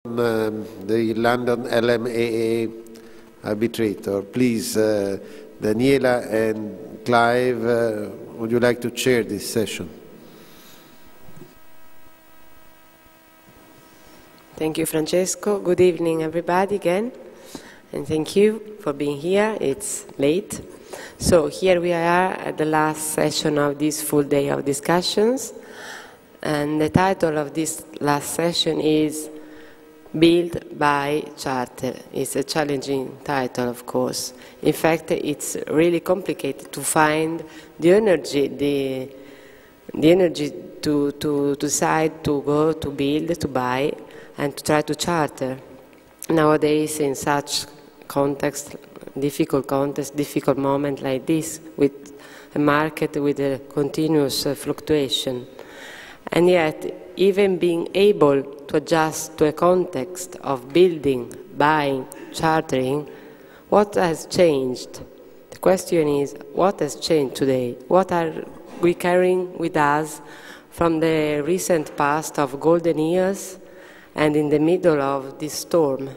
The London LMAA arbitrator. Please, Daniela and Clive, would you like to chair this session? Thank you, Francesco. Good evening, everybody, again. And thank you for being here. It's late. So here we are at the last session of this full day of discussions. And the title of this last session is Build by Charter. It's a challenging title, of course. In fact, it's really complicated to find the energy, the energy to decide to go, to build, to buy, and to try to charter. Nowadays, in such context, difficult moment like this, with a market with a continuous fluctuation. And yet, even being able to adjust to a context of building, buying, chartering, what has changed? The question is, what has changed today? What are we carrying with us from the recent past of golden years and in the middle of this storm?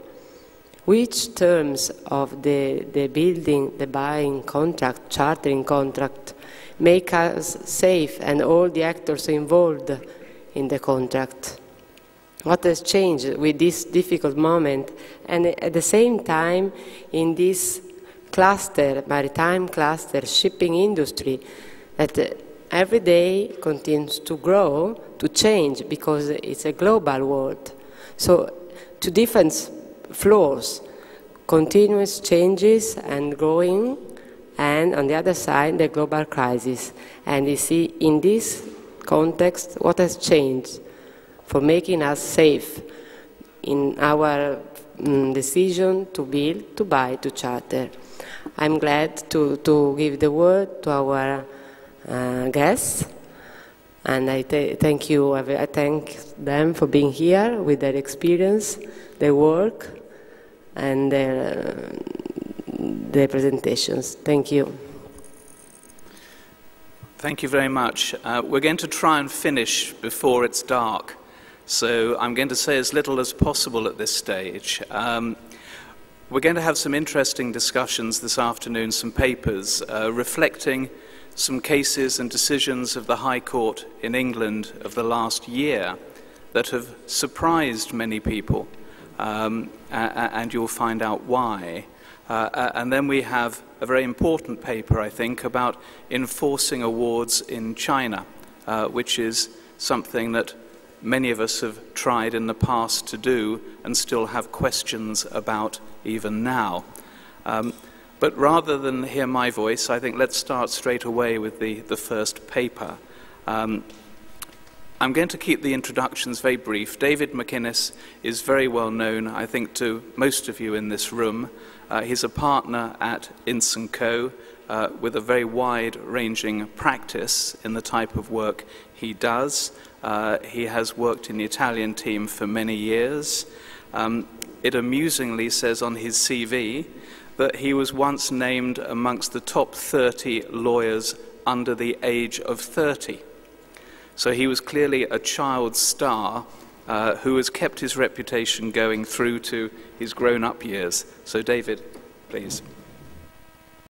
Which terms of the building, the buying contract, chartering contract, make us safe and all the actors involved in the contract? What has changed with this difficult moment? And at the same time, in this cluster, maritime cluster, shipping industry, that every day continues to grow, to change, because it's a global world. So, to different floors, continuous changes and growing, and on the other side, the global crisis. And you see, in this context, what has changed for making us safe in our decision to build, to buy, to charter. I'm glad to give the word to our guests, and I thank you. I thank them for being here with their experience, their work, and their presentations. Thank you. Thank you very much. We're going to try and finish before it's dark, so I'm going to say as little as possible at this stage. We're going to have some interesting discussions this afternoon, some papers reflecting some cases and decisions of the High Court in England of the last year that have surprised many people, and you'll find out why. And then we have a very important paper, I think, about enforcing awards in China, which is something that many of us have tried in the past to do and still have questions about even now. But rather than hear my voice, I think let's start straight away with the first paper. I'm going to keep the introductions very brief. David McInnes is very well known, I think, to most of you in this room. He's a partner at Ince & Co. With a very wide-ranging practice in the type of work he does. He has worked in the Italian team for many years. It amusingly says on his CV that he was once named amongst the top 30 lawyers under the age of 30. So he was clearly a child star who has kept his reputation going through to his grown-up years. So David, please.